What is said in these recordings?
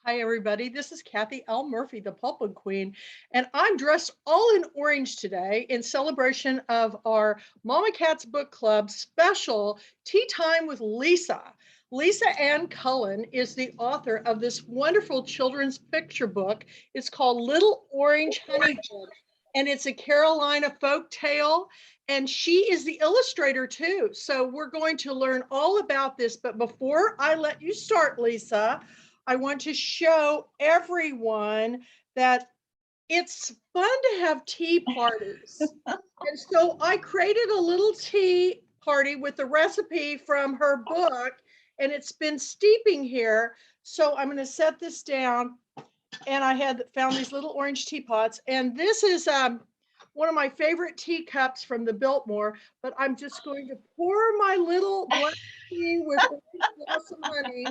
Hi, everybody. This is KathyL.Murphy, the Pulpwood Queen, and I'm dressed all in orange today in celebration of our Mama Cat's Book Club special Tea Time with Lisa. Lisa Anne Cullen is the author of this wonderful children's picture book. It's called Little Orange Honeycomb, and it's a Carolina folk tale. And she is the illustrator too. So we're going to learn all about this. But before I let you start, Lisa, I want to show everyone that it's fun to have tea parties. And so I created a little tea party with the recipe from her book, and it's been steeping here. So I'm going to set this down, and I had found these little orange teapots, and this is one of my favorite teacups from the Biltmore, but I'm just going to pour my little black tea with orange blossom honey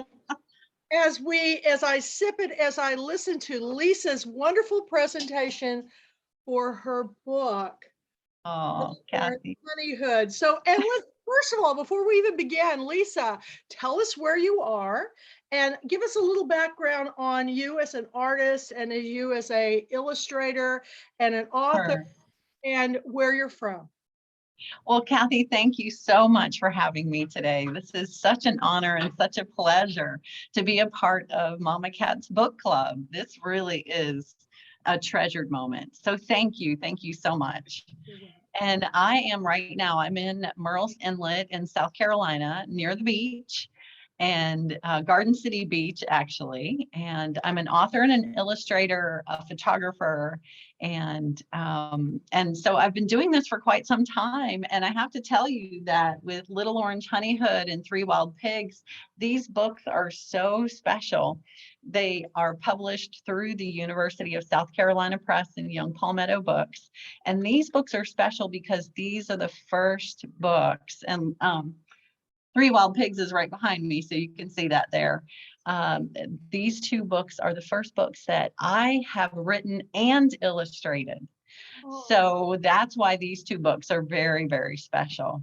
as I sip it, as I listen to Lisa's wonderful presentation for her book. Oh, Kathy. Honeyhood. So, and let's, first of all, before we even begin, Lisa, tell us where you are and give us a little background on you as an artist and you as a illustrator and an author, and where you're from. Well, Kathy, thank you so much for having me today. This is such an honor and such a pleasure to be a part of Mama Cat's Book Club. This really is a treasured moment. So thank you so much. And I am right now, I'm in Murrells Inlet in South Carolina near the beach, and Garden City Beach, actually. And I'm an author and an illustrator, a photographer. And so I've been doing this for quite some time. And I have to tell you that with Little Orange Honeyhood and Three Wild Pigs, these books are so special. They are published through the University of South Carolina Press and Young Palmetto Books. And these books are special because these are the first books. And Three Wild Pigs is right behind me, so you can see that there. These two books are the first books that I have written and illustrated. Oh. So that's why these two books are very, very special.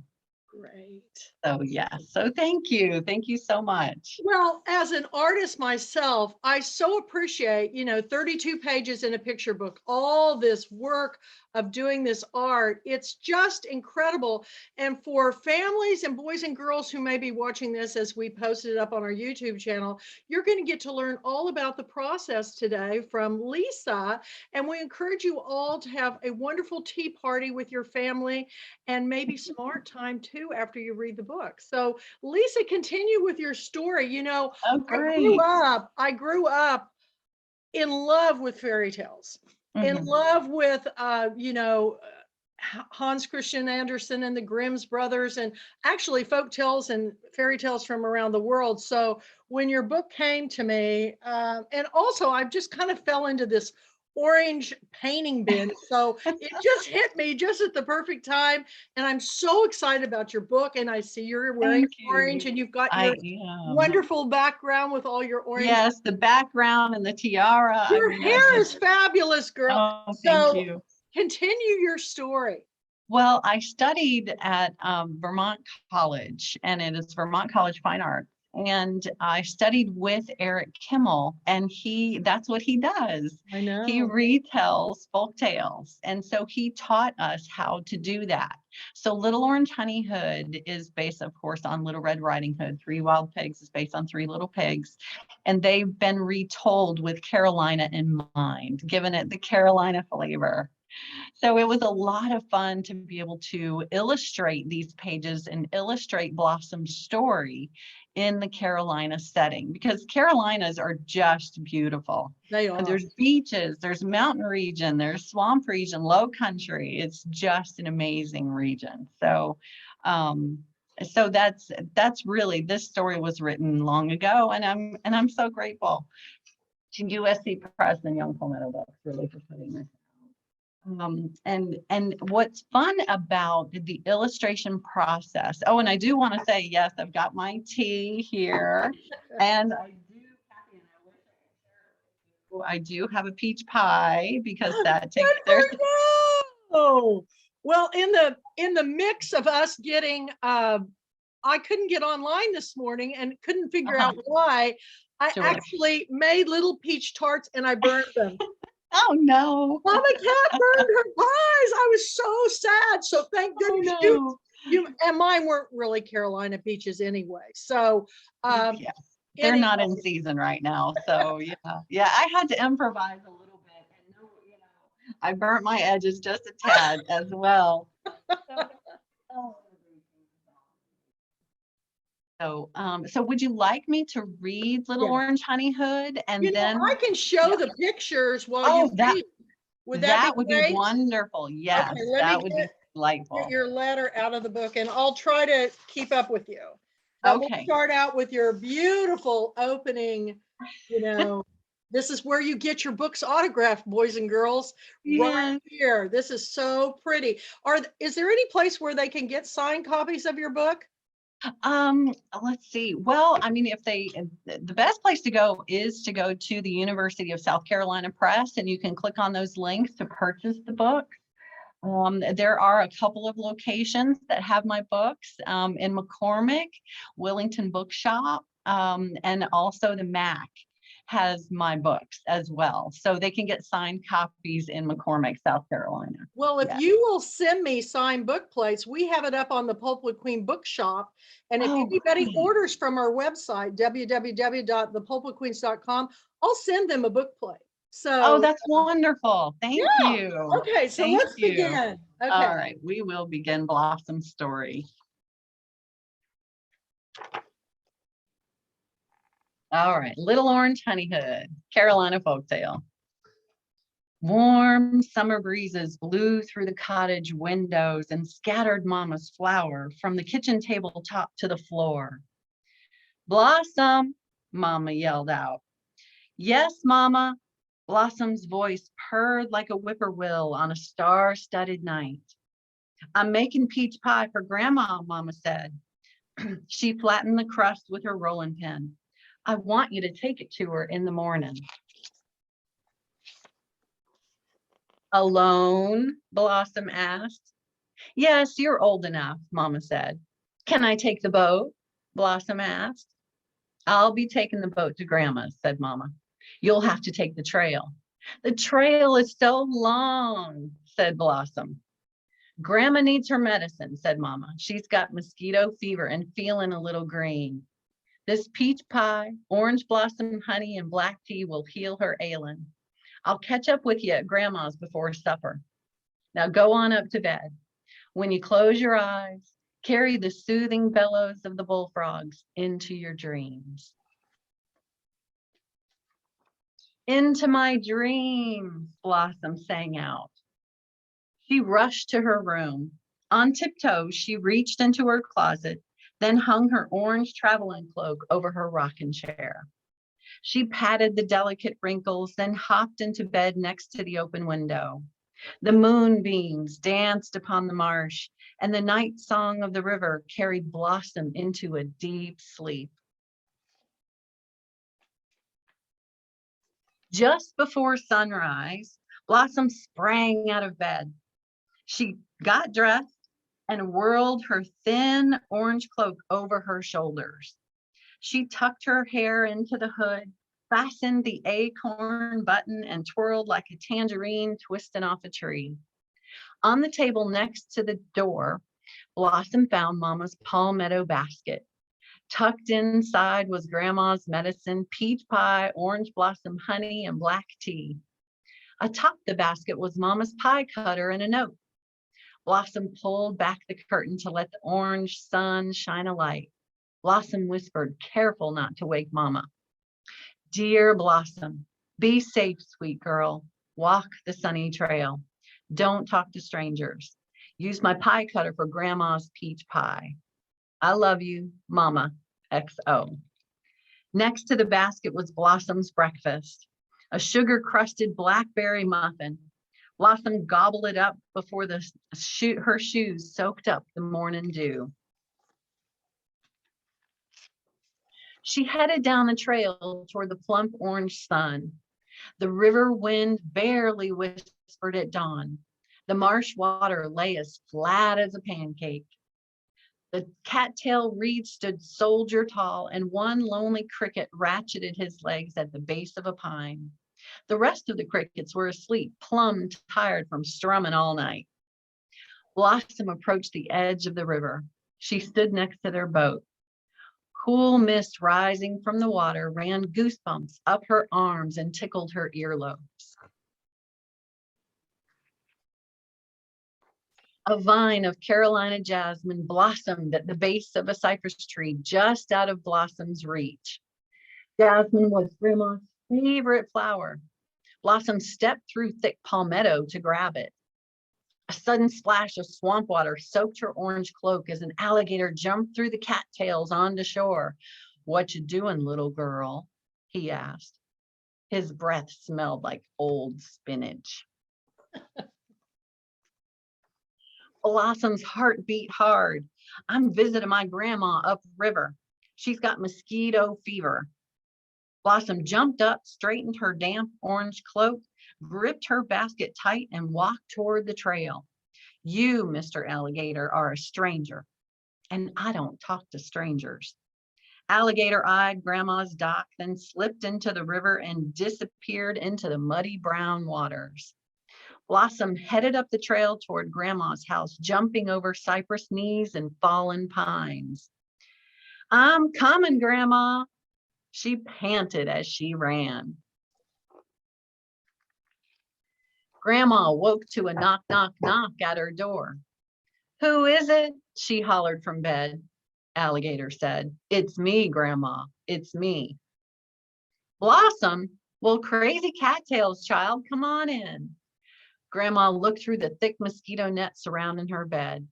Great. So yes, so thank you so much. Well, as an artist myself, I so appreciate, 32 pages in a picture book, all this work of doing this art. It's just incredible. And for families and boys and girls who may be watching this as we posted it up on our YouTube channel, you're going to get to learn all about the process today from Lisa. And we encourage you all to have a wonderful tea party with your family and maybe some art time too after you read the book. So Lisa, continue with your story. Oh, great. I grew up in love with fairy tales, in love with, Hans Christian Andersen and the Grimm's brothers, and actually folk tales and fairy tales from around the world. So when your book came to me, and also I just kind of fell into this orange painting bin. So it just hit me just at the perfect time. And I'm so excited about your book. And I see you're wearing orange and you've got your wonderful background with all your orange. Yes, the background and the tiara. Your hair is fabulous, girl. Oh, thank you. Continue your story. Well, I studied at Vermont College, and it is Vermont College Fine Arts. And I studied with Eric Kimmel, and that's what he does. I know. He retells folk tales. And so he taught us how to do that. So Little Orange Honeyhood is based, of course, on Little Red Riding Hood. Three Wild Pigs is based on Three Little Pigs. And they've been retold with Carolina in mind, giving it the Carolina flavor. So it was a lot of fun to be able to illustrate these pages and illustrate Blossom's story in the Carolina setting, because Carolinas are just beautiful. They are. There's beaches, there's mountain region, there's swamp region, low country. It's just an amazing region. So that's really, this story was written long ago, and I'm so grateful to USC Press and Young Palmetto Books really for putting this. And what's fun about the illustration process. Oh, and I do want to say, yes, I've got my tea here, and I do have a peach pie because that takes their. Oh, well, in the mix of us getting, I couldn't get online this morning and couldn't figure out why. I Joy. actually made little peach tarts and I burned them. Oh no. Mama Cat burned her pies. I was so sad. So thank Oh goodness no. you and mine weren't really Carolina peaches anyway. So Yeah. They're anyway, not in season right now. So yeah, I had to improvise a little bit, and no, I burnt my edges just a tad as well. So would you like me to read Little yeah. Orange Honey Hood and then? I can show Yeah. the pictures while Oh, you read. Would that be would be great? wonderful. Yes, Okay, let me that would be get delightful. your letter out of the book and I'll try to keep up with you. But we'll Okay. start out with your beautiful opening. This is where you get your books autographed, boys and girls, right Yes. here. This is so pretty. Is there any place where they can get signed copies of your book? Let's see. Well, I mean, the best place to go is to go to the University of South Carolina Press, and you can click on those links to purchase the book. There are a couple of locations that have my books in McCormick, Willington Bookshop, and also the MAC has my books as well. So they can get signed copies in McCormick, South Carolina. Well, if you will send me signed book plates, we have it up on the Pulpwood Queen Bookshop. And if anybody great. orders from our website, www.thepulpwoodqueens.com, I'll send them a book plate. So, that's wonderfful. Thank you. Okay, so Thank let's you. begin. Okay. All right, we will begin Blossom's story. All right, Little Orange Honey Hood, Carolina Folktale. Warm summer breezes blew through the cottage windows and scattered Mama's flour from the kitchen tabletop to the floor. Blossom, Mama yelled out. Yes, Mama. Blossom's voice purred like a whippoorwill on a star-studded night. I'm making peach pie for Grandma, Mama said. She flattened the crust with her rolling pin. I want you to take it to her in the morning. Alone? Blossom asked. Yes, you're old enough, Mama said. Can I take the boat? Blossom asked. I'll be taking the boat to Grandma's, said Mama. You'll have to take the trail. The trail is so long, said Blossom. Grandma needs her medicine, said Mama. She's got mosquito fever and feeling a little green. This peach pie, orange blossom honey, and black tea will heal her ailing. I'll catch up with you at Grandma's before supper. Now go on up to bed. When you close your eyes, carry the soothing bellows of the bullfrogs into your dreams. Into my dreams, Blossom sang out. She rushed to her room. On tiptoe, she reached into her closet, then hung her orange traveling cloak over her rocking chair. She patted the delicate wrinkles, then hopped into bed next to the open window. The moonbeams danced upon the marsh, and the night song of the river carried Blossom into a deep sleep. Just before sunrise, Blossom sprang out of bed. She got dressed and whirled her thin orange cloak over her shoulders. She tucked her hair into the hood, fastened the acorn button, and twirled like a tangerine twisting off a tree. On the table next to the door, Blossom found Mama's palmetto basket. Tucked inside was Grandma's medicine, peach pie, orange blossom honey, and black tea. Atop the basket was Mama's pie cutter and a note. Blossom pulled back the curtain to let the orange sun shine a light. Blossom whispered, careful not to wake Mama. Dear Blossom, be safe, sweet girl. Walk the sunny trail. Don't talk to strangers. Use my pie cutter for Grandma's peach pie. I love you, Mama, XO. Next to the basket was Blossom's breakfast, a sugar-crusted blackberry muffin. Blossom gobbled it up before her shoes soaked up the morning dew. She headed down the trail toward the plump orange sun. The river wind barely whispered at dawn. The marsh water lay as flat as a pancake. The cattail reed stood soldier tall, and one lonely cricket ratcheted his legs at the base of a pine. The rest of the crickets were asleep, plumb tired from strumming all night. Blossom approached the edge of the river. She stood next to their boat. Cool mist rising from the water ran goosebumps up her arms and tickled her earlobes. A vine of Carolina jasmine blossomed at the base of a cypress tree just out of Blossom's reach. Jasmine was Grandma's favorite flower. Blossom stepped through thick palmetto to grab it. A sudden splash of swamp water soaked her orange cloak as an alligator jumped through the cattails onto shore. "What you doing, little girl?" he asked. His breath smelled like old spinach. Blossom's heart beat hard. "I'm visiting my grandma upriver. She's got mosquito fever." Blossom jumped up, straightened her damp orange cloak, gripped her basket tight, and walked toward the trail. "You, Mr. Alligator, are a stranger, and I don't talk to strangers." Alligator eyed Grandma's dock, then slipped into the river and disappeared into the muddy brown waters. Blossom headed up the trail toward Grandma's house, jumping over cypress knees and fallen pines. "I'm coming, Grandma," she panted as she ran. Grandma woke to a knock, knock, knock at her door. "Who is it?" she hollered from bed. Alligator said, "It's me, Grandma. It's me." "Blossom? Well, crazy cattails, child. Come on in." Grandma looked through the thick mosquito net surrounding her bed.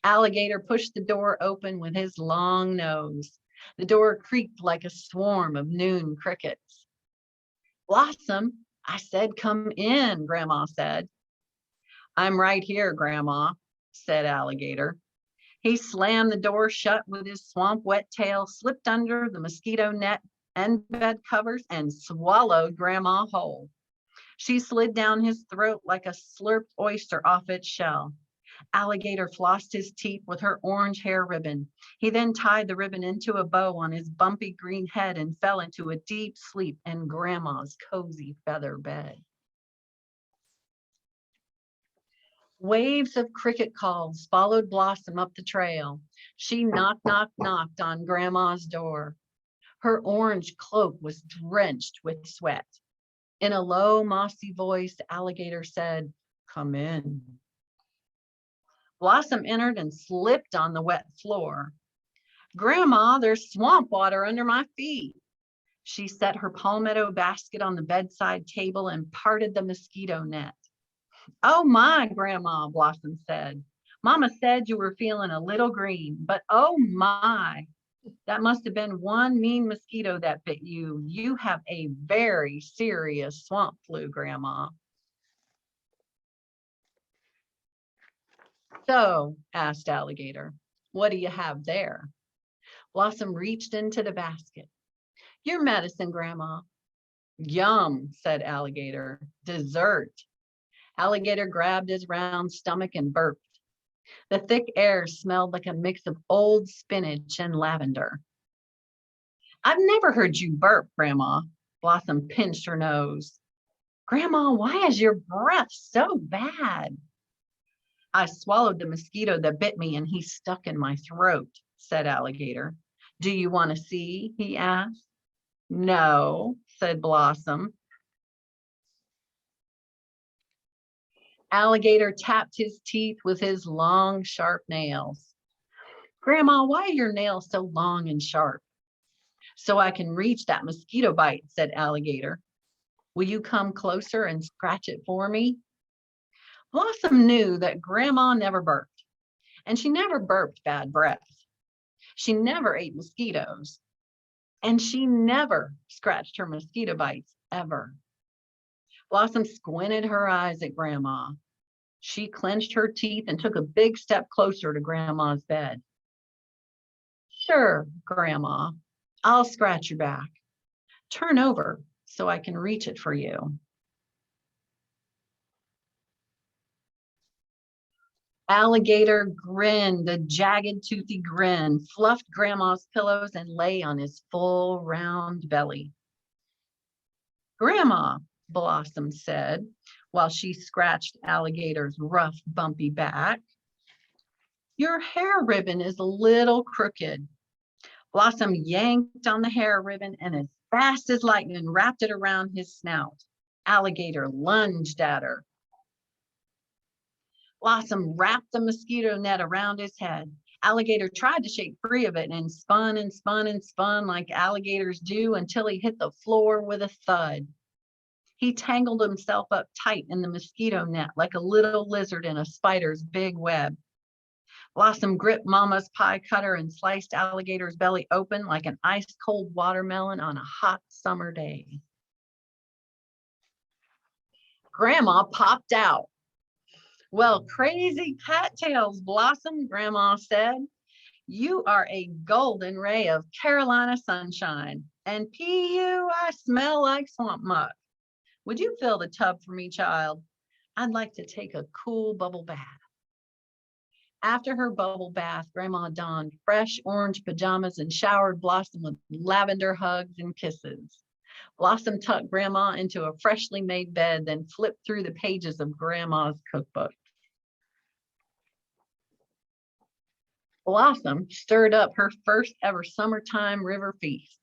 Alligator pushed the door open with his long nose. The door creaked like a swarm of noon crickets. "Blossom, I said come in," Grandma said. "I'm right here, Grandma," said Alligator. He slammed the door shut with his swamp wet tail, slipped under the mosquito net and bed covers, and swallowed Grandma whole. She slid down his throat like a slurped oyster off its shell. Alligator flossed his teeth with her orange hair ribbon. He then tied the ribbon into a bow on his bumpy green head and fell into a deep sleep in Grandma's cozy feather bed. Waves of cricket calls followed Blossom up the trail. She knocked, knocked, knocked on Grandma's door. Her orange cloak was drenched with sweat. In a low, mossy voice, Alligator said, "Come in." Blossom entered and slipped on the wet floor. "Grandma, there's swamp water under my feet." She set her palmetto basket on the bedside table and parted the mosquito net. "Oh my, Grandma," Blossom said. "Mama said you were feeling a little green, but oh my, that must have been one mean mosquito that bit you. You have a very serious swamp flu, Grandma." "So," asked Alligator, "what do you have there?" Blossom reached into the basket. "Your medicine, Grandma." "Yum," said Alligator. "Dessert." Alligator grabbed his round stomach and burped. The thick air smelled like a mix of old spinach and lavender. "I've never heard you burp, Grandma." Blossom pinched her nose. "Grandma, why is your breath so bad?" "I swallowed the mosquito that bit me and he's stuck in my throat," said Alligator. "Do you want to see?" he asked. "No," said Blossom. Alligator tapped his teeth with his long, sharp nails. "Grandma, why are your nails so long and sharp?" "So I can reach that mosquito bite," said Alligator. "Will you come closer and scratch it for me?" Blossom knew that Grandma never burped, and she never burped bad breath. She never ate mosquitoes, and she never scratched her mosquito bites, ever. Blossom squinted her eyes at Grandma. She clenched her teeth and took a big step closer to Grandma's bed. "Sure, Grandma, I'll scratch your back. Turn over so I can reach it for you." Alligator Grin, the jagged toothy grin, fluffed Grandma's pillows and lay on his full round belly. Grandma, Blossom said, while she scratched Alligator's rough, bumpy back, your hair ribbon is a little crooked. Blossom yanked on the hair ribbon and as fast as lightning wrapped it around his snout. Alligator lunged at her. Blossom wrapped the mosquito net around his head. Alligator tried to shake free of it and spun and spun and spun like alligators do until he hit the floor with a thud. He tangled himself up tight in the mosquito net like a little lizard in a spider's big web. Blossom gripped Mama's pie cutter and sliced Alligator's belly open like an ice-cold watermelon on a hot summer day. Grandma popped out. Well, crazy cattails, Blossom, Grandma said. You are a golden ray of Carolina sunshine. And P.U., I smell like swamp muck. Would you fill the tub for me, child? I'd like to take a cool bubble bath. After her bubble bath, Grandma donned fresh orange pajamas and showered Blossom with lavender hugs and kisses. Blossom tucked Grandma into a freshly made bed, then flipped through the pages of Grandma's cookbook. Blossom stirred up her first ever summertime river feast.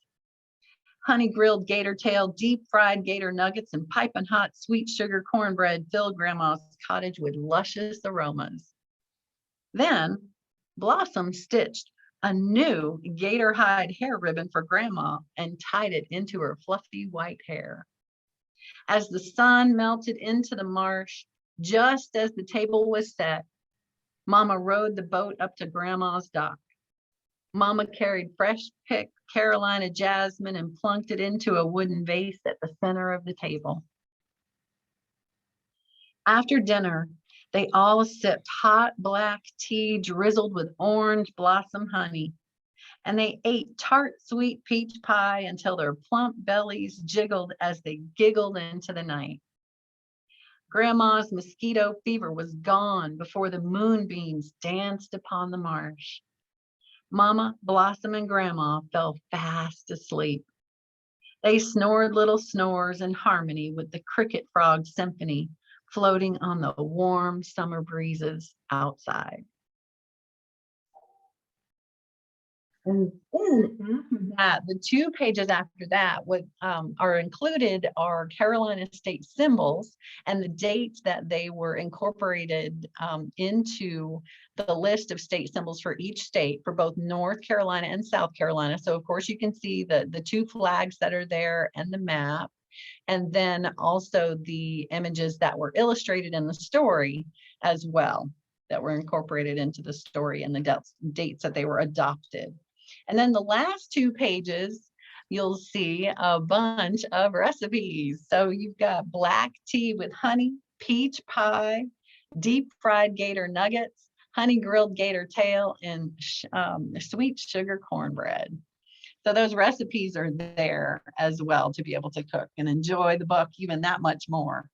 Honey grilled gator tail, deep fried gator nuggets, and piping hot sweet sugar cornbread filled Grandma's cottage with luscious aromas. Then Blossom stitched a new gator hide hair ribbon for Grandma and tied it into her fluffy white hair. As the sun melted into the marsh, just as the table was set, Mama rowed the boat up to Grandma's dock. Mama carried fresh picked Carolina jasmine and plunked it into a wooden vase at the center of the table. After dinner, they all sipped hot black tea drizzled with orange blossom honey, and they ate tart sweet peach pie until their plump bellies jiggled as they giggled into the night. Grandma's mosquito fever was gone before the moonbeams danced upon the marsh. Mama, Blossom, and Grandma fell fast asleep. They snored little snores in harmony with the cricket frog symphony floating on the warm summer breezes outside. And then after that, the 2 pages after that are included are Carolina state symbols and the dates that they were incorporated into the list of state symbols for each state for both North Carolina and South Carolina. So of course you can see the 2 flags that are there and the map, and then also the images that were illustrated in the story as well that were incorporated into the story and the dates that they were adopted. And then the last 2 pages, you'll see a bunch of recipes. So you've got black tea with honey, peach pie, deep fried gator nuggets, honey grilled gator tail, and sweet sugar cornbread. So those recipes are there as well to be able to cook and enjoy the book even that much more.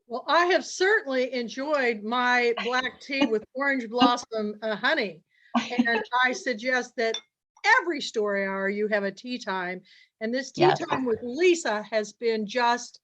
Well, I have certainly enjoyed my black tea with orange blossom honey. And I suggest that every story hour you have a tea time. And this tea time with Lisa has been just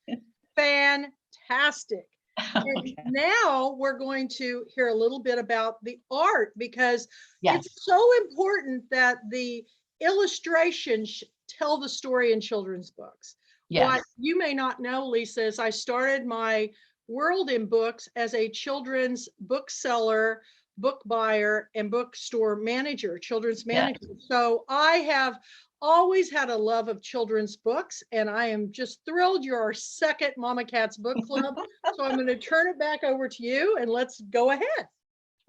fantastic. And now we're going to hear a little bit about the art, because it's so important that the illustrations tell the story in children's books. What you may not know, Lisa, is I started my world in books as a children's bookseller, book buyer, and bookstore manager, children's manager. So I have always had a love of children's books, and I am just thrilled you're our second Mama Kat's Book Club. So I'm going to turn it back over to you, and let's go ahead.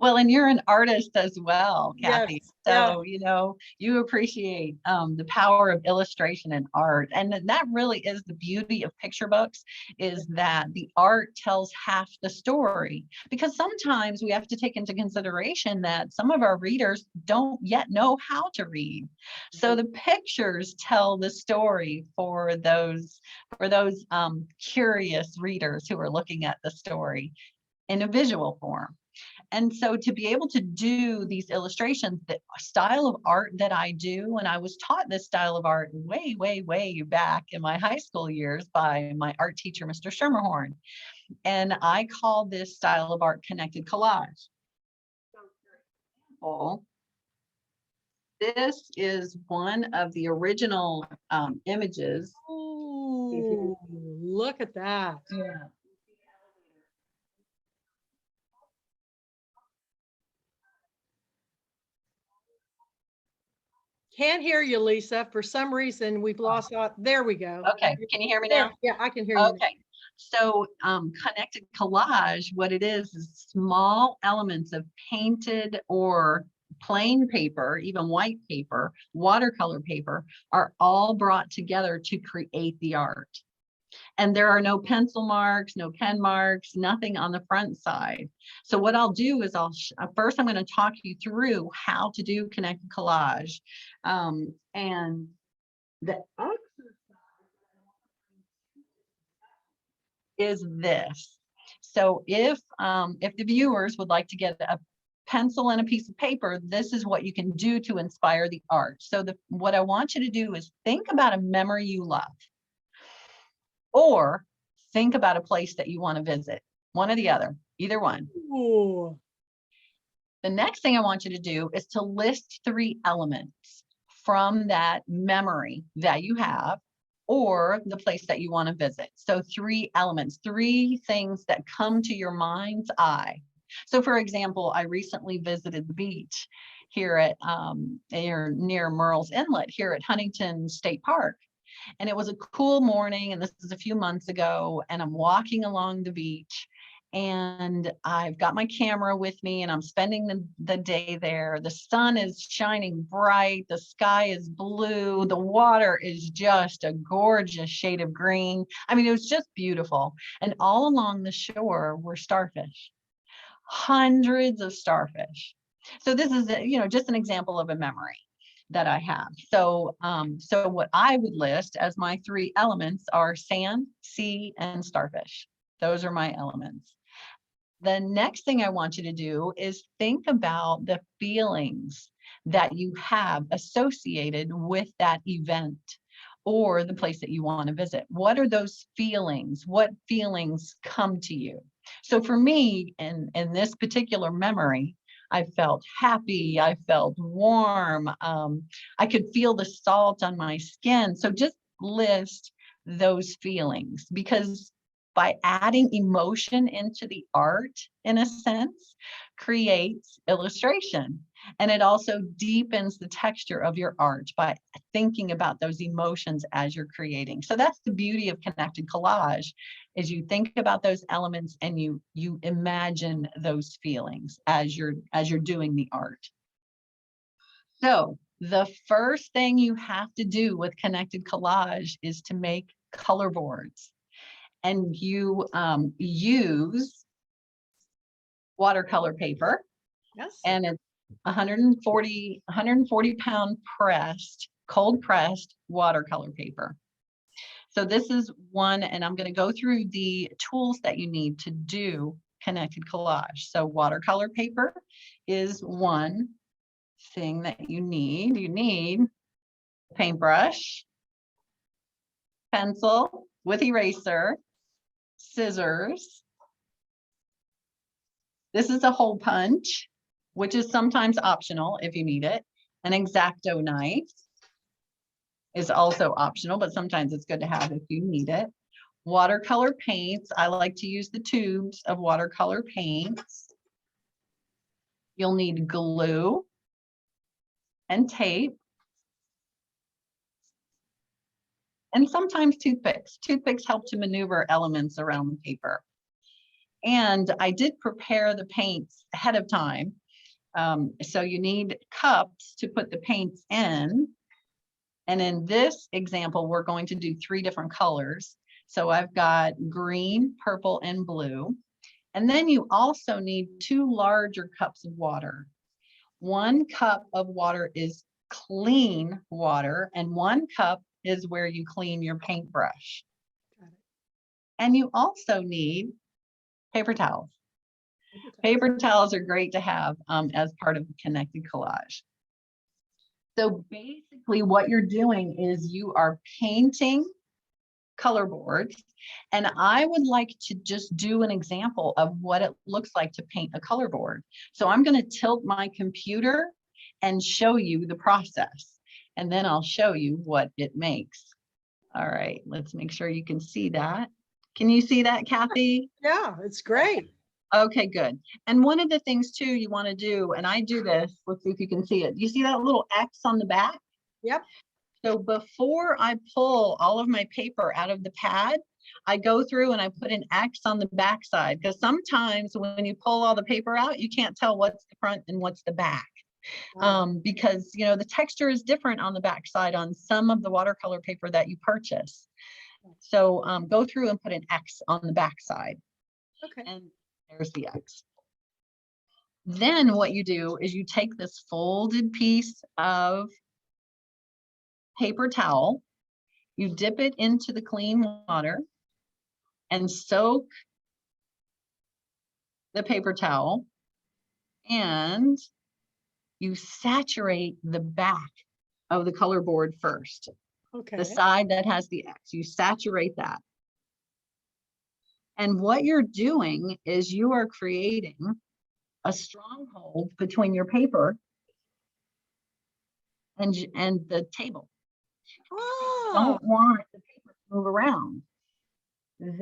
Well, and you're an artist as well, Kathy. So, you know, you appreciate the power of illustration and art. And that really is the beauty of picture books, is that the art tells half the story. Because sometimes we have to take into consideration that some of our readers don't yet know how to read. So the pictures tell the story for those curious readers who are looking at the story in a visual form. And so to be able to do these illustrations, the style of art that I do, and I was taught this style of art way, way, way back in my high school years by my art teacher, Mr. Schermerhorn. And I call this style of art connected collage. So for example, this is one of the original images. Ooh, look at that. Yeah. Can't hear you, Lisa. For some reason, we've lost out. There we go. Okay, can you hear me There, now? yeah, I can hear you. Okay, so connected collage, what it is small elements of painted or plain paper, even white paper, watercolor paper, are all brought together to create the art. And there are no pencil marks, no pen marks, nothing on the front side. So what I'll do is first I'm going to talk you through how to do connected collage. And the is this. So if the viewers would like to get a pencil and a piece of paper, this is what you can do to inspire the art. So what I want you to do is think about a memory you love, or think about a place that you want to visit, one or the other, either one. Ooh. The next thing I want you to do is to list 3 elements from that memory that you have or the place that you want to visit. So 3 elements, 3 things that come to your mind's eye. So for example, I recently visited the beach here at near Murrells Inlet here at Huntington State Park. And it was a cool morning, and this is a few months ago, and I'm walking along the beach, and I've got my camera with me, and I'm spending the day there. The sun is shining bright, the sky is blue, the water is just a gorgeous shade of green. I mean, it was just beautiful. And all along the shore were starfish, hundreds of starfish. So this is just an example of a memory that I have. So so what I would list as my 3 elements are sand, sea, and starfish. Those are my elements. The next thing I want you to do is think about the feelings that you have associated with that event or the place that you want to visit. What are those feelings? What feelings come to you? So for me, in this particular memory, I felt happy, I felt warm, I could feel the salt on my skin. So just list those feelings, because by adding emotion into the art, in a sense, creates illustration. And it also deepens the texture of your art by thinking about those emotions as you're creating. So that's the beauty of connected collage, is you think about those elements and you imagine those feelings as you're doing the art. So the first thing you have to do with connected collage is to make color boards. And you use watercolor paper. Yes. And it's 140 pound cold pressed watercolor paper. So this is one, and I'm going to go through the tools that you need to do connected collage. So watercolor paper is one thing that you need. You need paintbrush, pencil with eraser, scissors. This is a hole punch, which is sometimes optional if you need it. An X-Acto knife is also optional, but sometimes it's good to have if you need it. Watercolor paints. I like to use the tubes of watercolor paints. You'll need glue and tape. And sometimes toothpicks. Toothpicks help to maneuver elements around the paper. And I did prepare the paints ahead of time. So you need cups to put the paints in. And in this example, we're going to do 3 different colors. So I've got green, purple, and blue. And then you also need 2 larger cups of water. 1 cup of water is clean water, and 1 cup is where you clean your paintbrush. And you also need paper towels. Paper towels are great to have as part of connected collage. So basically what you're doing is you are painting color boards, and I would like to just do an example of what it looks like to paint a color board. So I'm going to tilt my computer and show you the process, and then I'll show you what it makes. All right, let's make sure you can see that. Can you see that, Kathy? Yeah, it's great. Okay, good. And one of the things too you want to do, and I do this, let's see if you can see it. You see that little X on the back? Yep. So before I pull all of my paper out of the pad, I go through and I put an X on the back side, because sometimes when you pull all the paper out, you can't tell what's the front and what's the back. Because you know the texture is different on the back side on some of the watercolor paper that you purchase. So go through and put an X on the back side. Okay. And there's the X. Then what you do is you take this folded piece of paper towel, you dip it into the clean water and soak the paper towel, and you saturate the back of the color board first. Okay. The side that has the X, you saturate that. And what you're doing is you are creating a stronghold between your paper and the table. Oh. Don't want the paper to move around. Then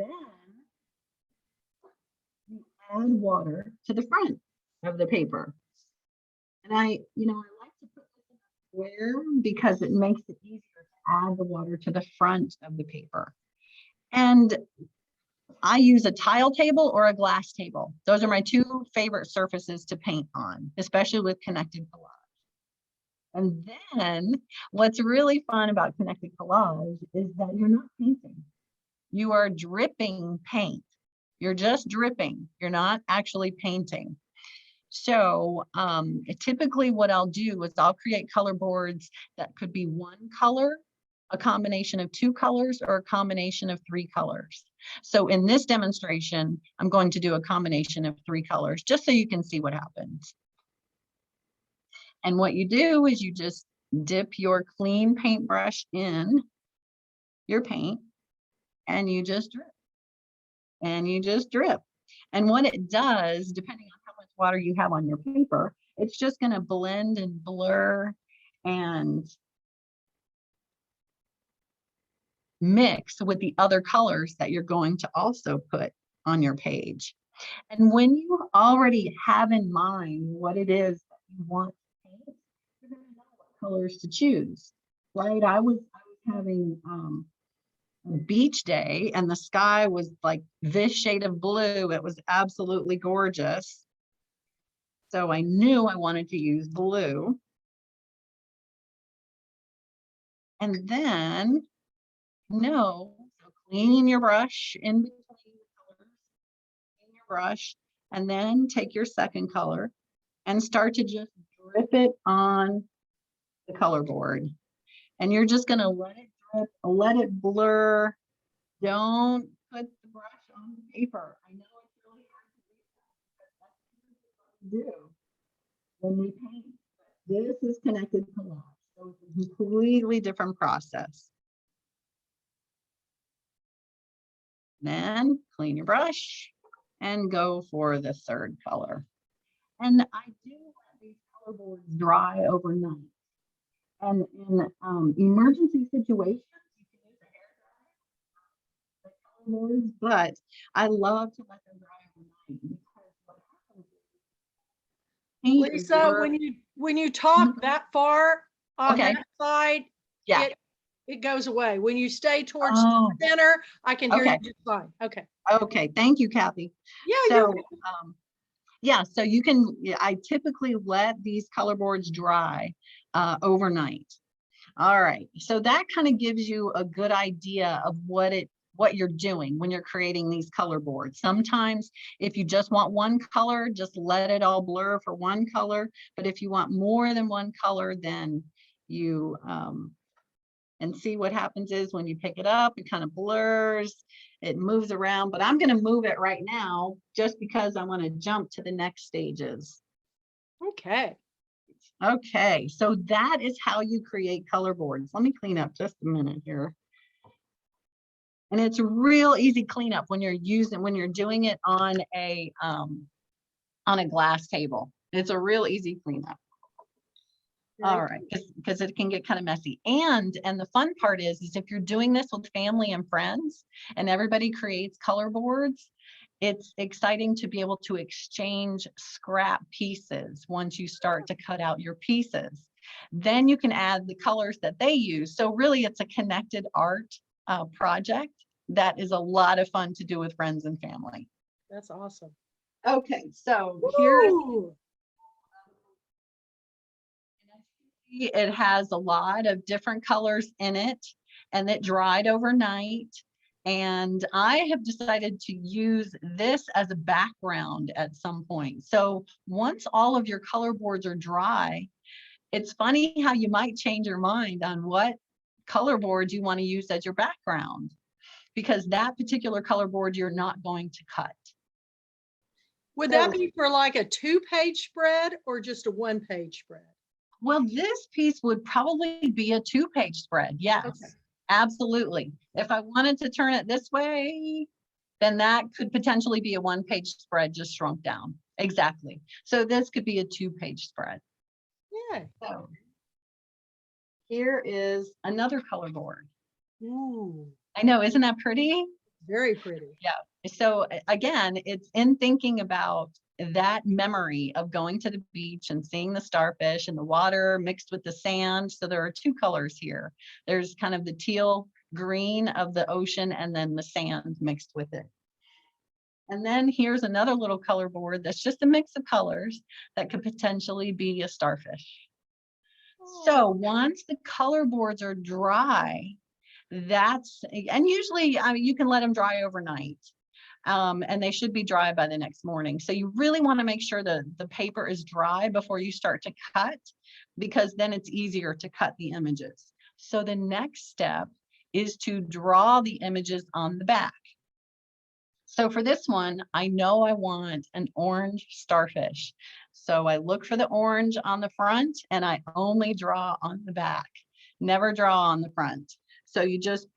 you add water to the front of the paper. And I like to put this in a square because it makes it easier to add the water to the front of the paper. And I use a tile table or a glass table. Those are my two favorite surfaces to paint on, especially with connected collage. And then what's really fun about connected collage is that you're not painting. You are dripping paint. You're just dripping. You're not actually painting. So typically what I'll do is I'll create color boards that could be one color, a combination of two colors, or a combination of three colors. So in this demonstration, I'm going to do a combination of three colors just so you can see what happens. And what you do is you just dip your clean paintbrush in your paint and you just drip. And you just drip. And what it does, depending on how much water you have on your paper, it's just going to blend and blur and mix with the other colors that you're going to also put on your page. And when you already have in mind what it is that you want to paint, you're going to know what colors to choose, right? I was having a beach day and the sky was like this shade of blue. It was absolutely gorgeous. So I knew I wanted to use blue. And then so clean your brush in between the colors, clean your brush, and then take your second color and start to just drip it on the color board. And you're just going to let it drip, let it blur. Don't put the brush on the paper. I know it's really hard to read that, but that's what we do when we paint. This is connected collage, so it's a completely different process. Then clean your brush and go for the third color. And I do let these color boards dry overnight. And in emergency situations, you can use a hair dryer, the color boards, but I love to let them dry overnight because what happens is Lisa, when you talk that far on that side, yeah, it goes away. When you stay towards the center, I can hear you just fine. Okay. Okay. Thank you, Kathy. Yeah. So, yeah, so you can, I typically let these color boards dry overnight. All right. So that kind of gives you a good idea of what you're doing when you're creating these color boards. Sometimes if you just want one color, just let it all blur for one color. But if you want more than one color, then you And see what happens is when you pick it up, it kind of blurs, it moves around, but I'm going to move it right now just because I want to jump to the next stages. Okay. Okay, so that is how you create color boards. Let me clean up just a minute here. And it's real easy cleanup when you're doing it on a glass table. It's a real easy cleanup. All right, because it can get kind of messy. And the fun part is if you're doing this with family and friends and everybody creates color boards, it's exciting to be able to exchange scrap pieces once you start to cut out your pieces. Then you can add the colors that they use. So really it's a connected art project that is a lot of fun to do with friends and family. That's awesome. Okay, so here's, it has a lot of different colors in it, and it dried overnight. And I have decided to use this as a background at some point. So once all of your color boards are dry, it's funny how you might change your mind on what color board you want to use as your background, because that particular color board you're not going to cut. Would that be for like a 2-page spread or just a 1-page spread? Well, this piece would probably be a 2-page spread. Yes, okay. Absolutely. If I wanted to turn it this way, then that could potentially be a 1-page spread just shrunk down. Exactly. So this could be a 2-page spread. Yeah. So here is another color board. Ooh. I know, isn't that pretty? Very pretty. Yeah. So again, it's in thinking about that memory of going to the beach and seeing the starfish and the water mixed with the sand. So there are 2 colors here. There's kind of the teal green of the ocean and then the sand mixed with it. And then here's another little color board that's just a mix of colors that could potentially be a starfish. So once the color boards are dry, and usually you can let them dry overnight. And they should be dry by the next morning. So you really want to make sure that the paper is dry before you start to cut, because then it's easier to cut the images. So the next step is to draw the images on the back. So for this one, I know I want an orange starfish. So I look for the orange on the front and I only draw on the back, never draw on the front. So you just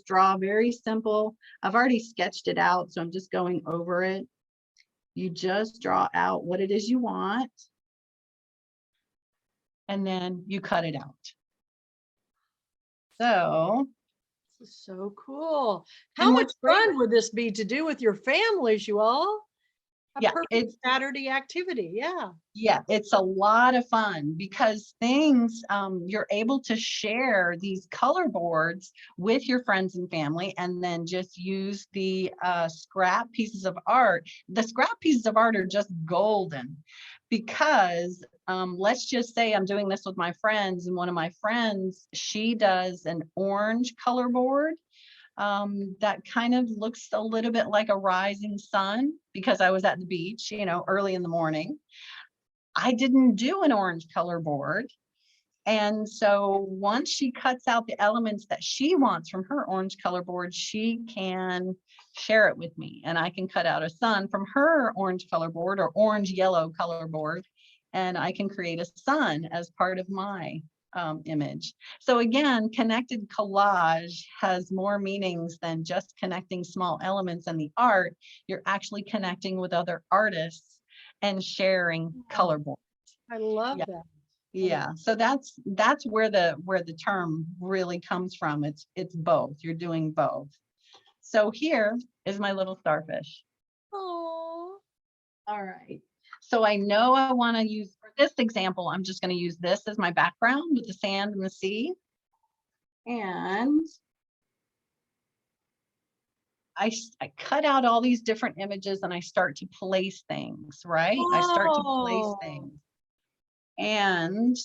draw very simple. I've already sketched it out, so I'm just going over it. You just draw out what it is you want, and then you cut it out. So this is so cool. How much fun would this be to do with your families, you all? A perfect Saturday activity. Yeah, it's a lot of fun because you're able to share these color boards with your friends and family, and then just use the scrap pieces of art. The scrap pieces of art are just golden, because let's just say I'm doing this with my friends, and one of my friends, she does an orange color board that kind of looks a little bit like a rising sun, because I was at the beach, early in the morning. I didn't do an orange color board. And so once she cuts out the elements that she wants from her orange color board, she can share it with me, and I can cut out a sun from her orange color board or orange yellow color board, and I can create a sun as part of my image. So again, connected collage has more meanings than just connecting small elements in the art. You're actually connecting with other artists and sharing color boards. I love that. Yeah, so that's where the term really comes from. It's both. You're doing both. So here is my little starfish. Oh. All right. So I know I want to use, for this example, I'm just going to use this as my background with the sand and the sea. And I cut out all these different images and I start to place things, right? I start to place things. And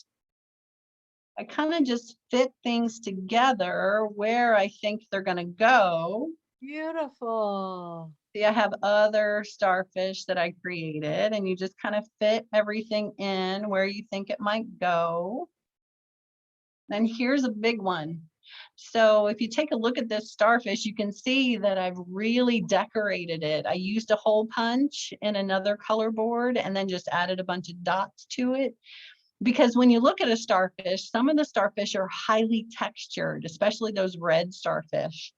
I kind of just fit things together where I think they're going to go. Beautiful. See, I have other starfish that I created, and you just kind of fit everything in where you think it might go. And here's a big one. So if you take a look at this starfish, you can see that I've really decorated it. I used a hole punch in another color board and then just added a bunch of dots to it. Because when you look at a starfish, some of the starfish are highly textured, especially those red starfish.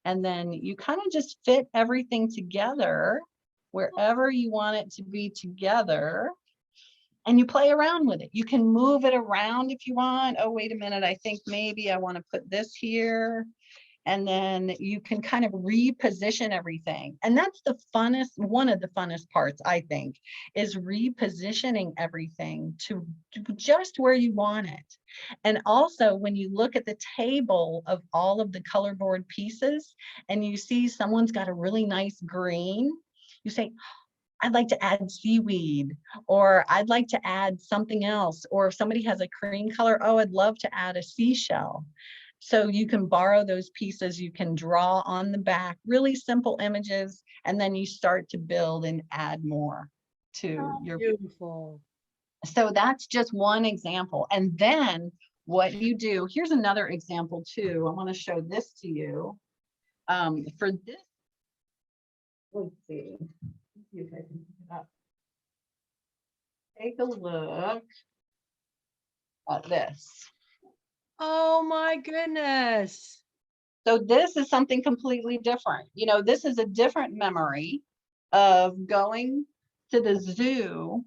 And then you kind of just fit everything together wherever you want it to be together. And you play around with it. You can move it around if you want. Oh, wait a minute. I think maybe I want to put this here. And then you can kind of reposition everything. And that's the funnest, one of the funnest parts, I think, is repositioning everything to just where you want it. And also when you look at the table of all of the color board pieces and you see someone's got a really nice green, you say, I'd like to add seaweed, or I'd like to add something else. Or if somebody has a cream color, oh, I'd love to add a seashell. So you can borrow those pieces, you can draw on the back, really simple images, and then you start to build and add more to your. Beautiful. So that's just one example. And then what you do, here's another example too. I want to show this to you. For this, let's see. See if I can pick it up. Take a look at this. Oh my goodness. So this is something completely different. You know, this is a different memory of going to the zoo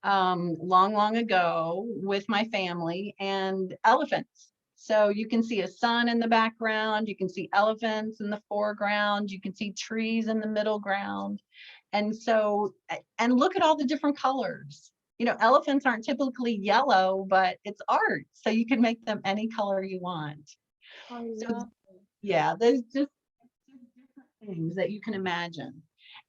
long ago with my family and elephants. So you can see a sun in the background, you can see elephants in the foreground, you can see trees in the middle ground. And so, and look at all the different colors. You know, elephants aren't typically yellow, but it's art. So you can make them any color you want. I So love yeah, there's just different things that you can imagine.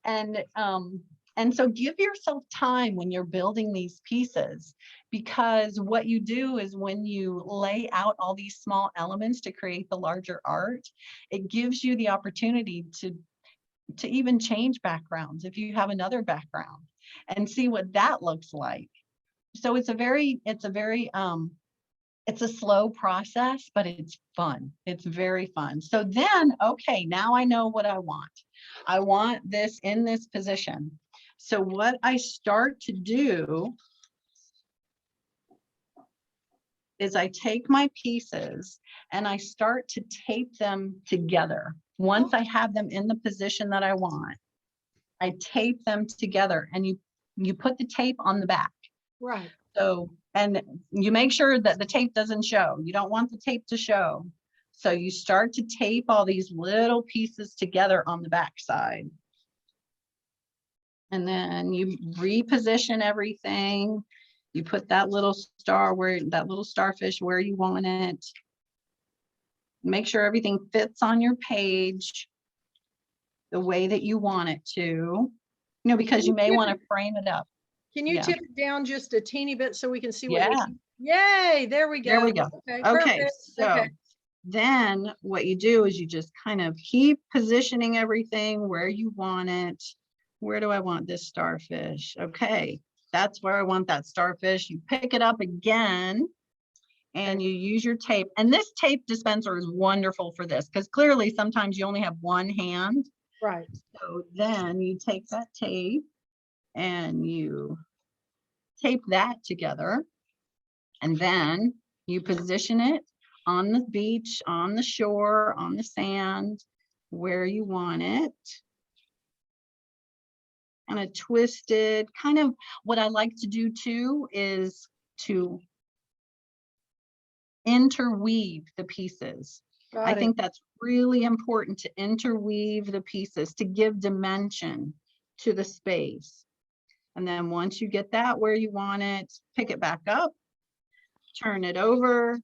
And so give yourself time when you're building these pieces, because what you do is when you lay out all these small elements to create the larger art, it gives you the opportunity to even change backgrounds if you have another background and see what that looks like. So it's a slow process, but it's fun. It's very fun. So then, okay, now I know what I want. I want this in this position. So what I start to do is I take my pieces and I start to tape them together. Once I have them in the position that I want, I tape them together, and you put the tape on the back. Right. So, and you make sure that the tape doesn't show. You don't want the tape to show. So you start to tape all these little pieces together on the back side. And then you reposition everything. You put that little star that little starfish where you want it. Make sure everything fits on your page the way that you want it to, you know, because you may want to frame it up. Can you tip it down just a teeny bit so we can see what Yeah. Yay, there we go. There we go. Okay, Okay, perfect. so Okay. then what you do is you just kind of keep positioning everything where you want it. Where do I want this starfish? Okay, that's where I want that starfish. You pick it up again and you use your tape. And this tape dispenser is wonderful for this because clearly sometimes you only have one hand. Right. So then you take that tape and you tape that together. And then you position it on the beach, on the shore, on the sand, where you want it. Kind of twisted. Kind of what I like to do too is to interweave the pieces. I think that's really important, to interweave the pieces to give dimension to the space. And then once you get that where you want it, pick it back up, turn it over,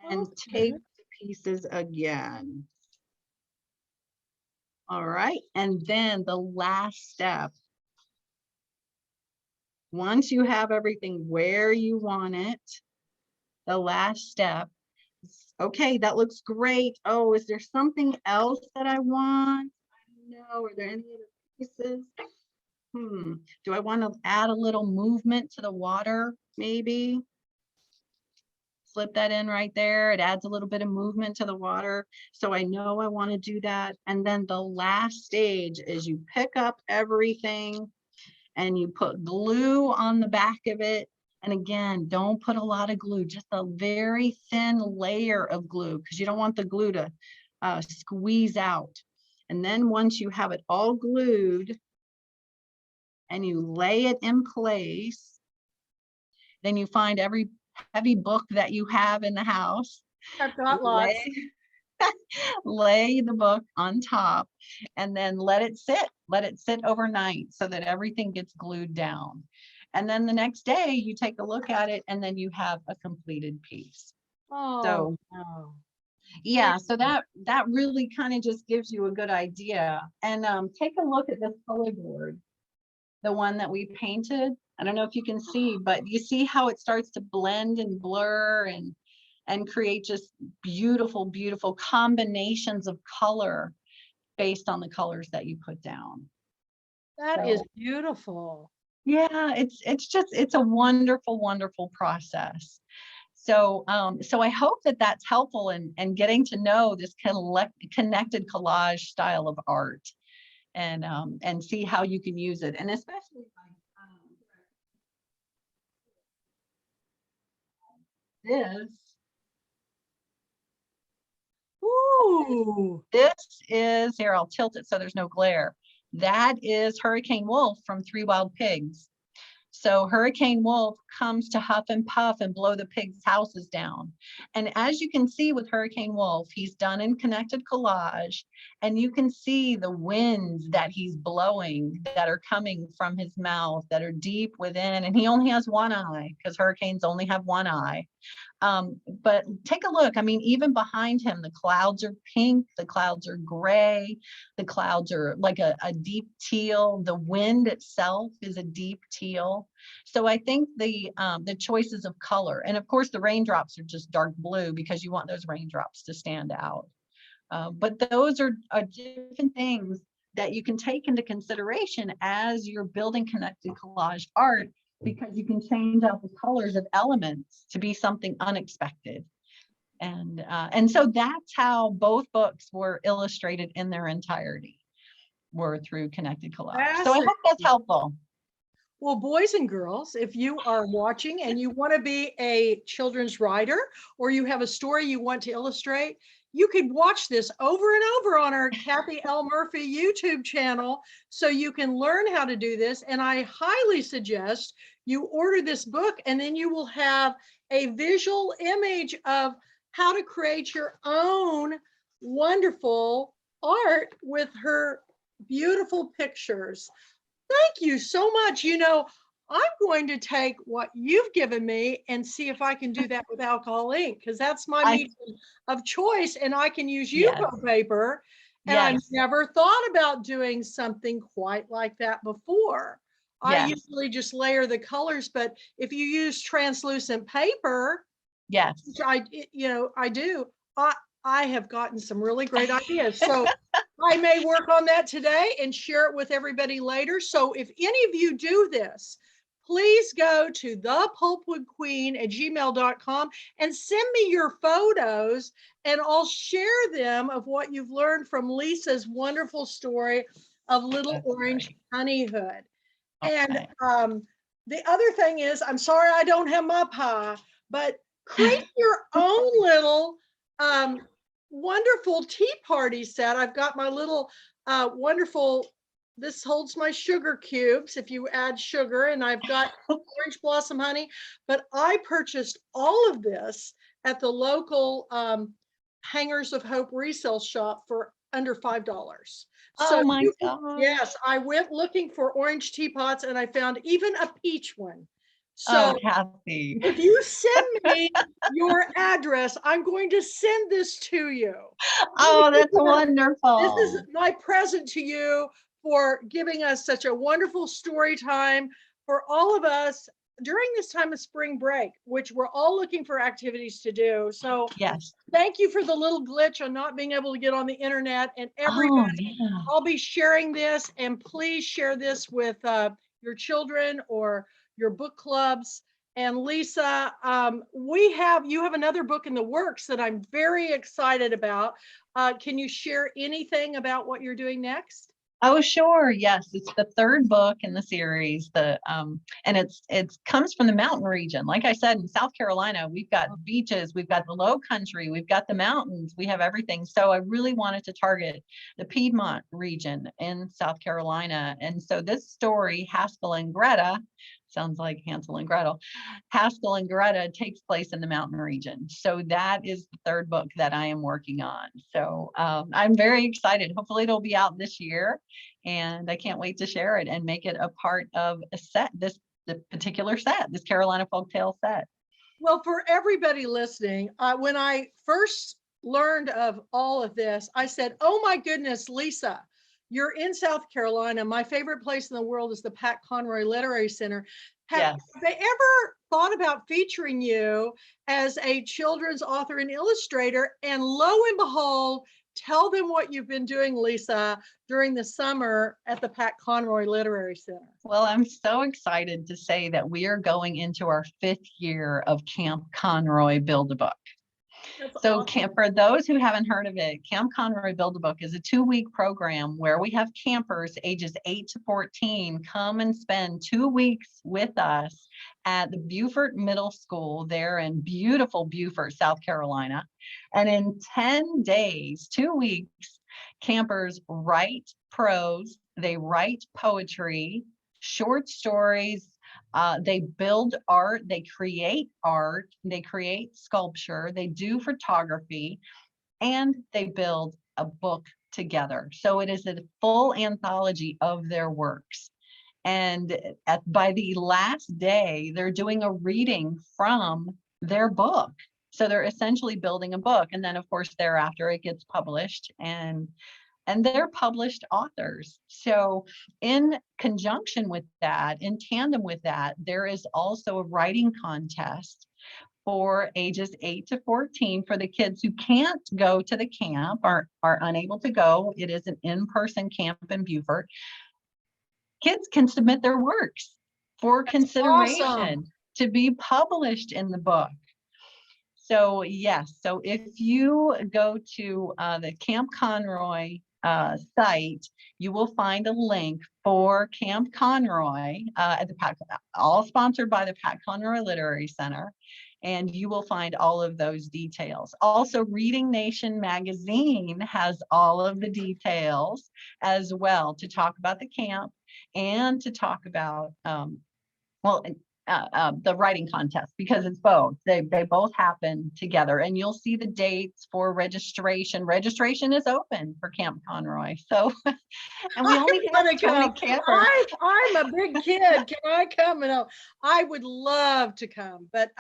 and tape the pieces again. All right, and then the last step. Once you have everything where you want it, the last step, okay, that looks great. Oh, is there something else that I want? I don't know, are there any other pieces? Do I want to add a little movement to the water, maybe? slip that in right there. It adds a little bit of movement to the water. So I know I want to do that. And then the last stage is you pick up everything and you put glue on the back of it. And again, don't put a lot of glue, just a very thin layer of glue, because you don't want the glue to squeeze out. And then once you have it all glued and you lay it in place, then you find every heavy book that you have in the house. I've got lots. Lay the book on top and then let it sit overnight so that everything gets glued down. And then the next day you take a look at it and then you have a completed piece. Oh, so wow. Yeah, so that really kind of just gives you a good idea. And take a look at this color board, the one that we painted. I don't know if you can see, but you see how it starts to blend and blur and create just beautiful, beautiful combinations of color based on the colors that you put down. That is beautiful. Yeah, it's a wonderful, wonderful process. So I hope that that's helpful in getting to know this connected collage style of art, and see how you can use it, and especially this. Ooh. This is, here, I'll tilt it so there's no glare. That is Hurricane Wolf from Three Wild Pigs. So Hurricane Wolf comes to huff and puff and blow the pigs' houses down. And as you can see with Hurricane Wolf, he's done in connected collage, and you can see the winds that he's blowing that are coming from his mouth that are deep within, and he only has one eye because hurricanes only have one eye. But take a look. I mean, even behind him, the clouds are pink, the clouds are gray, the clouds are like a deep teal. The wind itself is a deep teal. So I think the choices of color, and of course the raindrops are just dark blue because you want those raindrops to stand out. But those are different things that you can take into consideration as you're building connected collage art, because you can change out the colors of elements to be something unexpected. And so that's how both books were illustrated in their entirety, were through connected collage. So I hope that's helpful. Well, boys and girls, if you are watching and you want to be a children's writer, or you have a story you want to illustrate, you could watch this over and over on our KathyL.Murphy YouTube channel, so you can learn how to do this. And I highly suggest you order this book, and then you will have a visual image of how to create your own wonderful art with her beautiful pictures. Thank you so much. You know, I'm going to take what you've given me and see if I can do that with alcohol ink, because that's my medium of choice, and I can use Yupo paper. And I've never thought about doing something quite like that before. I usually just layer the colors, but if you use translucent paper, which I do, I have gotten some really great ideas. So I may work on that today and share it with everybody later. So if any of you do this, please go to thepulpwoodqueen@gmail.com and send me your photos, and I'll share them of what you've learned from Lisa's wonderful story of Little Orange Honeyhood. And the other thing is, I'm sorry I don't have my pie, but create your own little wonderful tea party set. I've got my little wonderful, this holds my sugar cubes if you add sugar, and I've got orange blossom honey, but I purchased all of this at the local Hangers of Hope resale shop for under $5. So oh my God. Yes, I went looking for orange teapots, and I found even a peach one. So Kathy, if you send me your address, I'm going to send this to you. Oh, that's wonderful. This is my present to you for giving us such a wonderful story time for all of us during this time of spring break, which we're all looking for activities to do. So thank you for the little glitch on not being able to get on the internet, and everybody. I'll be sharing this, and please share this with your children or your book clubs. And Lisa, you have another book in the works that I'm very excited about. Can you share anything about what you're doing next? Oh, sure. Yes, it's the third book in the series. And it comes from the mountain region. Like I said, in South Carolina, we've got beaches, we've got the low country, we've got the mountains, we have everything. So I really wanted to target the Piedmont region in South Carolina. And so this story, Haskell and Greta, sounds like Hansel and Gretel. Haskell and Greta takes place in the mountain region. So that is the third book that I am working on. So I'm very excited. Hopefully it'll be out this year, and I can't wait to share it and make it a part of a set, the particular set, this Carolina Folktale set. Well, for everybody listening, when I first learned of all of this, I said, oh my goodness, Lisa, you're in South Carolina. My favorite place in the world is the Pat Conroy Literary Center. Have they ever thought about featuring you as a children's author and illustrator? And lo and behold, tell them what you've been doing, Lisa, during the summer at the Pat Conroy Literary Center. Well, I'm so excited to say that we are going into our 5th year of Camp Conroy Build-A-Book. So awesome. For those who haven't heard of it, Camp Conroy Build-A-Book is a 2-week program where we have campers ages 8 to 14 come and spend 2 weeks with us at the Beaufort Middle School there in beautiful Beaufort, South Carolina. And in 10 days, 2 weeks, campers write prose, they write poetry, short stories, they build art, they create sculpture, they do photography, and they build a book together. So it is a full anthology of their works. And by the last day, they're doing a reading from their book. So they're essentially building a book. And then, of course, thereafter it gets published, and they're published authors. So in conjunction with that, in tandem with that, there is also a writing contest for ages 8 to 14 for the kids who can't go to the camp, are unable to go. It is an in-person camp in Beaufort. Kids can submit their works for consideration to be published in the book. So yes, so if you go to the Camp Conroy site, you will find a link for Camp Conroy at the all sponsored by the Pat Conroy Literary Center, and you will find all of those details. Also, Reading Nation magazine has all of the details as well to talk about the camp and to talk about the writing contest, because it's both. They both happen together, and you'll see the dates for registration. Registration is open for Camp Conroy. So, and we only have 20 campers. I'm a big kid. Can I come? And I would love to come, but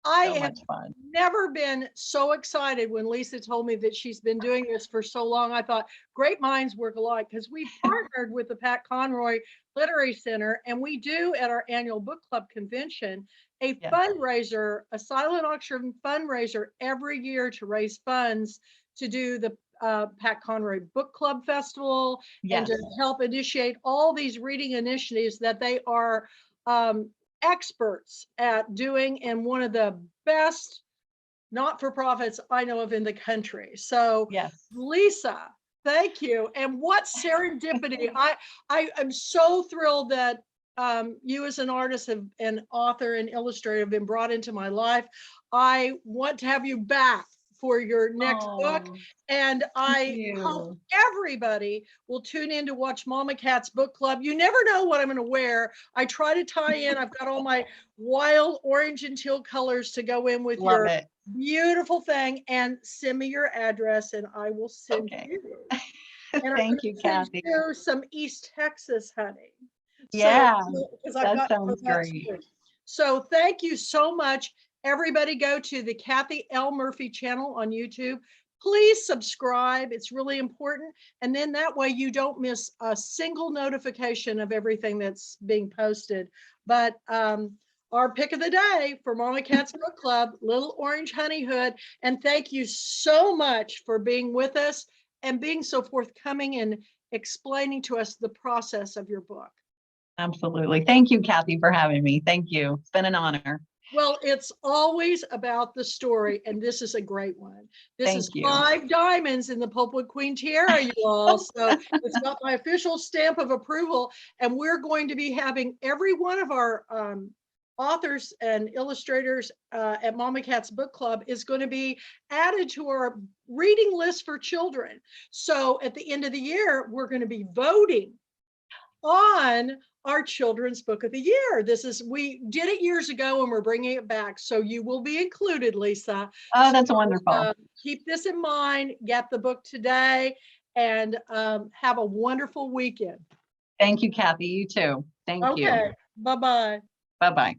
I have never been so excited when Lisa told me that she's been doing this for so long. I thought great minds work alike, because we partnered with the Pat Conroy Literary Center, and we do at our annual book club convention a fundraiser, a silent auction fundraiser every year to raise funds to do the Pat Conroy Book Club Festival and to help initiate all these reading initiatives that they are experts at doing, and one of the best not-for-profits I know of in the country. So Lisa, thank you. And what serendipity. I am so thrilled that you as an artist and author and illustrator have been brought into my life. I want to have you back for your next book. And I hope everybody will tune in to watch Mama Cat's Book Club. You never know what I'm going to wear. I try to tie in. I've got all my wild orange and teal colors to go in with your beautiful thing. And send me your address and I will send you. And Thank you, Kathy. You some East Texas honey. Yeah, so, that sounds great. So thank you so much. Everybody go to the KathyL.Murphy channel on YouTube. Please subscribe. It's really important. And then that way you don't miss a single notification of everything that's being posted. But our pick of the day for Mama Cat's Book Club, Little Orange Honey Hood. And thank you so much for being with us and being so forthcoming and explaining to us the process of your book. Absolutely. Thank you, Kathy, for having me. Thank you. It's been an honor. Well, it's always about the story, and this is a great one. This is Thank you. 5 diamonds in the Pulpwood Queen tiara, you all. So it's got my official stamp of approval, and we're going to be having every one of our authors and illustrators at Mama Cat's Book Club is going to be added to our reading list for children. So at the end of the year, we're going to be voting on our children's book of the year. We did it years ago and we're bringing it back. So you will be included, Lisa. Oh, that's So, wonderful. keep this in mind, get the book today, and have a wonderful weekend. Thank you, Kathy. You too. Thank you. Okay, bye-bye. Bye-bye.